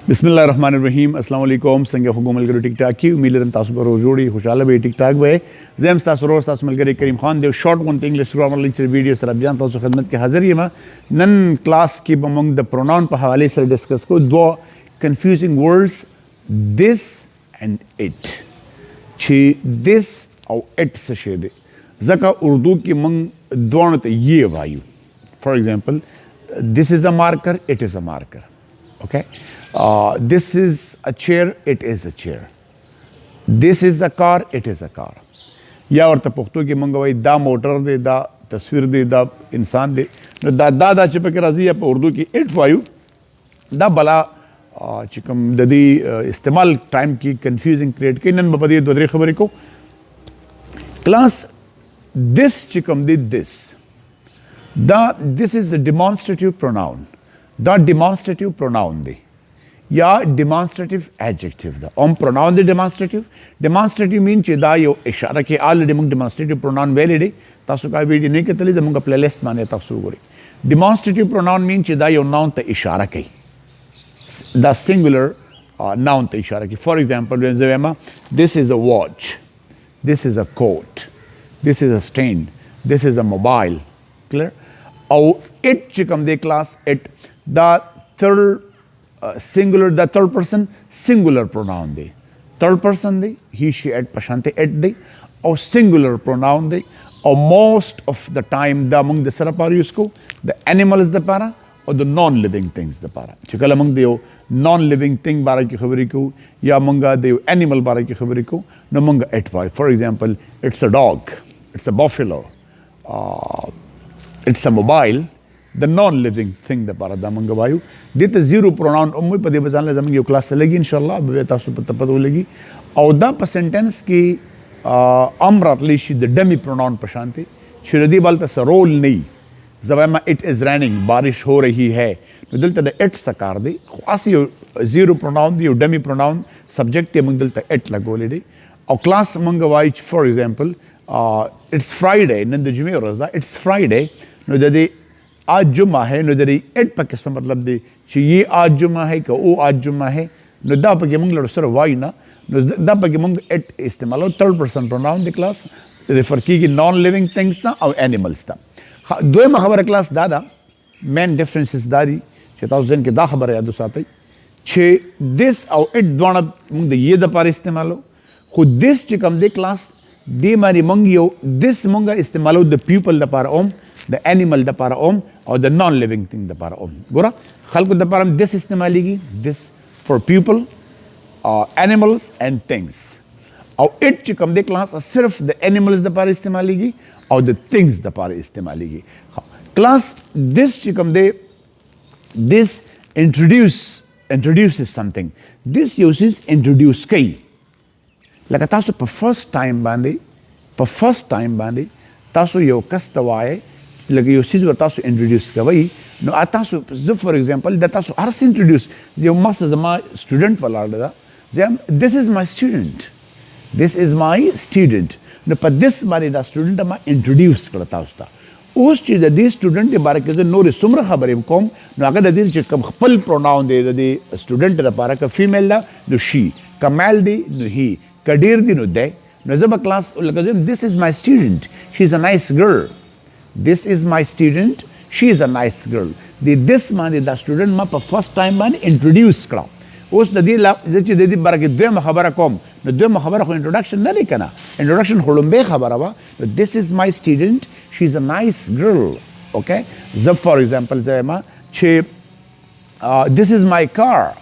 बिस्मिल्लाहिर्रहमानिर्रहीम अस्सलाम वालेकुम संगे हुकुम अलगरो टिक टाक की उम्मीद लरम तासु पर जोड़ी खुशहाल बे टिक टाक बे जेम तासु रोज तासु मलगरे करीम खान देव short one English grammar lecture video sir अब जान तासु खिदमत के हाजिर यमा नन क्लास की बमंग द प्रोनाउन पर हवाले से डिस्कस को दो confusing words this and it छी दिस और इट से शेदे जका उर्दू की मंग दोनों ते ये वायु for example this is a marker it is a marker okay this is a chair it is a chair this is a car it is a car या और पुख्तो की मंगवाई दा मोटर दे दा तस्वीर दे दा इंसान दे दा दा दा चिपक के राजी है उर्दू की इट वायु दा बला चिकम ददी इस्तेमाल टाइम की कंफ्यूजिंग क्रिएट की नन बपदी दोदरी खबर को क्लास दिस चिकम दे this is a demonstrative pronoun the demonstrative pronoun de ya demonstrative adjective da pronoun de demonstrative mean che da yo ishara ke already mung demonstrative pronoun valid tasu ka video ne ke tali da mung playlist mane tasu gori demonstrative pronoun mean che da yo noun ta ishara ke the singular noun ta ishara ke for example when zema this is a watch this is a coat this is a stain this is a mobile clear or it chikam de class it the third singular the third person singular pronoun de third person de he she it pashante it de or singular pronoun de or most of the time the among the sarapar use ko the animal is the para or the non living things the para chikal among the non living thing bara ki khabari ko ya among the animal bara ki khabari ko no among it for example it's a dog it's a buffalo it's a mobile the non-living thing the para da mangawayu dit zero pronoun ummi pade bazan le zamang yo class legi inshallah be tasu pata legi aw da sentence ki amrat lishi the demi pronoun pashanti shiradi balta sa role nahi zawama it is raining barish ho rahi hai to dilta the it sakar de khasi zero pronoun the demi pronoun subject te mang dilta it lagole de aw class mangawayu for example it's friday nan the jume rozda it's friday no de आज जुम्मा है नो दरी एट पके से मतलब दे कि ये आज जुम्मा है कि ओ आज जुम्मा है नो दा पके मंग लड़ सर वाई ना नो दा पके मंग एट इस्तेमाल हो third person pronoun the class refer की नॉन लिविंग थिंग्स ना और एनिमल्स था दो में खबर क्लास दादा मेन डिफरेंसेस दारी चेताउस दिन के दा खबर याद साथ छे दिस और एट दोना मंग ये द पार इस्तेमाल हो खुद दिस चिकम दे क्लास दे मारी मंग यो दिस मंगा इस्तेमाल हो द पीपल द पार ओम the animal the para om or the non living thing the para om gora khalq the para this istemaligi this for people animals and things or it chikam de class sirf the animals the para istemaligi or the things the para istemaligi class this chikam de this introduces something this uses introduce kai like tasu for first time bandi tasu yo kastawaye लगे यो चीज बतासो इंट्रोड्यूस का भाई नो आतासो ज for example दतासो हरस इंट्रोड्यूस जो मस्त जमा स्टूडेंट वाला दा जम दिस इज माय स्टूडेंट नो पर दिस बारे दा स्टूडेंट मा इंट्रोड्यूस करता उसता उस चीज द स्टूडेंट के बारे के नो रे सुमर खबर कोम नो अगर द चीज कम खपल प्रोनाउन दे द स्टूडेंट द बारे का फीमेल दा नो शी कमाल दी नो ही कदीर दी नो दे नो जब क्लास लगे this is my student she is a nice girl This is my student. She is a nice girl. This man the student ma for first time man introduce kara. Us the la je de bara ke dema khabara kom. No dema khabara ko introduction na kana. Introduction holumbe khabara ba. This is my student. She is a nice girl. Okay? Zab for example zema che this is my car.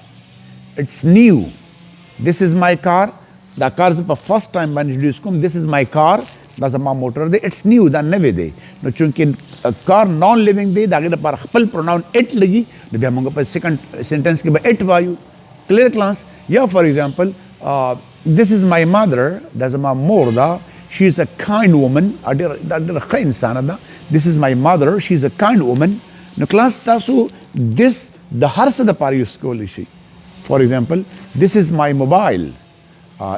It's new. This is my car. The car is for first time man introduce kom. This is my car. that's a motor de it's new da neve de no chunki car non living de da ge par khapal pronoun it lagi de monga par second sentence ke ba it vayu clear class yeah for example this is my mother that's a morda she is a kind woman adir khain sanada this is my mother she is a kind woman no class tasu this the harsa da par use ko lishi for example this is my mobile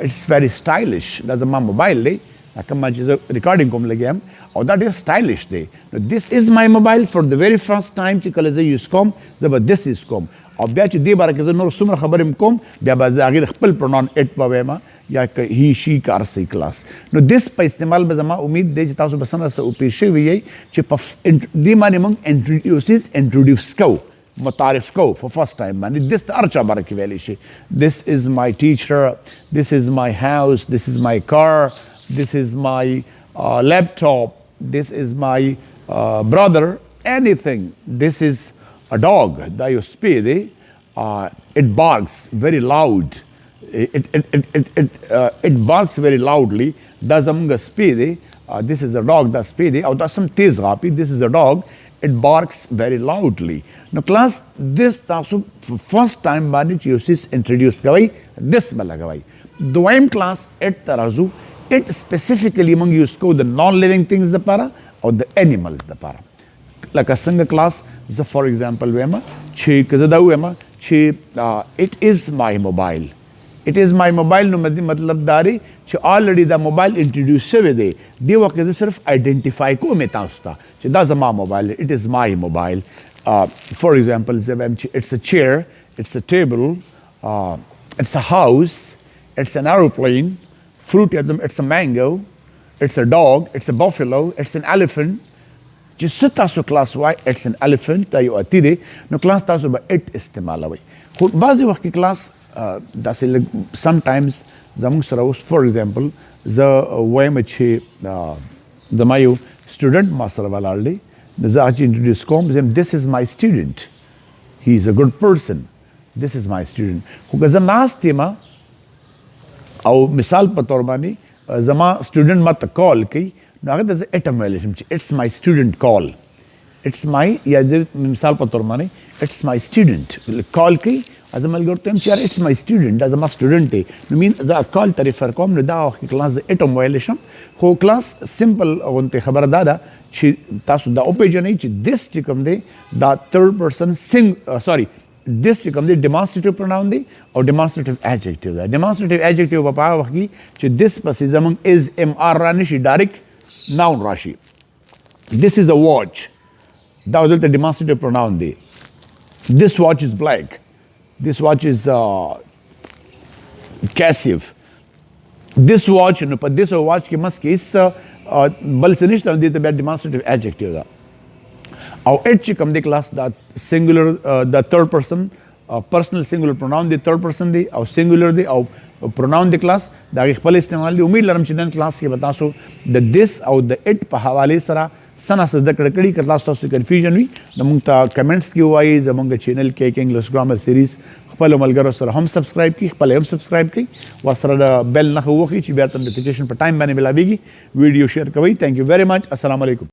it's very stylish that's a mobile de کوم چې ریکارډینګ کوم لګیم او دا ډیر سټایلیش دی نو this is my mobile for the very first time چې کله زه یوز کوم زه به this is کوم او بیا چې دې باره کې زه نور څومره خبرې کوم بیا به زه هغې خپل پروناون اټ به وایم یا که هی شي که هر څه کلاس نو this په استعمال به زما امید دی چې تاسو به څنګه څه وپېښ شوي یئ چې په دې باندې موږ انټروډیوس کوو متعارف کو for first time باندې this ته هر چا باره کې ویلی شي this is my teacher this is my house this is my car this is my laptop this is my brother anything this is a dog دا یو سپی دی it barks very loud it barks very loudly دا زمونږ سپی دی this is a dog دا سپی دی او دا سم تیز غاپي this is a dog it barks very loudly نو کلاس this تاسو فرست ټایم باندې چې یو څیز انټروډیوس کوئ this به لګوئ دویم کلاس اټ ته راځو اټ سپیسیفیکلی موږ یوز کوو د نان لیوینګ تھنګز دپاره او د انیملز دپاره لکه څنګه کلاس زه فار ایگزامپل وایم چې که زه دا ووایم چې اټ از مای موبایل اټ از مای موبایل نو مطلب دا دی چې آلریډي دا موبایل انټروډیوس شوی دی دې وخت کې زه صرف آیډنټیفای کوم یې تاسو ته چې دا زما موبایل اټ از مای موبایل فار ایگزامپل زه وایم چې اټس ا چیر اټس ا ټیبل اټس ا هاوس اټس ان ایروپلین fruit it's a mango it's a dog it's a buffalo it's an elephant چې څه تاسو کلاس وای it's an elephant دا یو اتی دی نو کلاس تاسو به اټ استعمالوئ خو بعضې وخت کې کلاس داسې لږ sometimes زموږ سره اوس فار ایگزامپل زه وایم چې زما یو سټوډنټ ما سره ولاړ دی نو زه هغه چې انټروډیوس کوم زه this is my student he is a good person this is my student خو که زه ناست یم او مثال په تور باندې زما سټوډنټ ما ته کال کوي نو هغه ته زه اټم ویلی شم چې اټس مای سټوډنټ کال اټس مای یا مثال په تور باندې اټس مای سټوډنټ کال کوي زه ملګرو ته یم چې یار اټس مای سټوډنټ دا زما سټوډنټ دی نو مین زه کال ته ریفر کوم نو دا وخت کې کلاس زه اټم ویلی شم خو کلاس سمپل غوندې خبره دا ده چې تاسو دا وپېژنئ چې this چې کوم دی دا تھرډ پرسن this چې کوم دی ډیمانسټریټیو پروناون دی او ډیمانسټریټیو ایڈجیکټیو دی ډیمانسټریټیو ایڈجیکټیو به په هغه وخت کې چې this پسې زموږ از ام آر را نشي ډایرکټ ناون راشي this is a watch دا دلته ډیمانسټریټیو پروناون دی this watch is black this watch is cassive this watch نو په this watch کې مس کې بل څه نشته دی ته بیا ډیمانسټریټیو ایڈجیکټیو ده او اټ چې کوم دی کلاس دا سنګولر دا تھرډ پرسن پرسنل سنګولر پروناون دی تھرډ پرسن دی او سنګولر دی او پروناون دی کلاس دا خپل استعمال دی امید لرم چې نن کلاس کې به تاسو د this او د اټ په حوالې سره څه نه څه زده کړه کړي که تاسو کنفیوژن وي نو موږ ته کمنټس کې ووایي زموږ چینل کې انګلیش ګرامر سیریز خپلو ملګرو سره هم سبسکرایب کړي خپل هم سبسکرایب کړي ورسره د بیل نښه ووهئ چې بیا ته نوټیفیکیشن په ټایم باندې ملاویږي ویډیو شیر کوئ تھینک یو ویری مچ السلام علیکم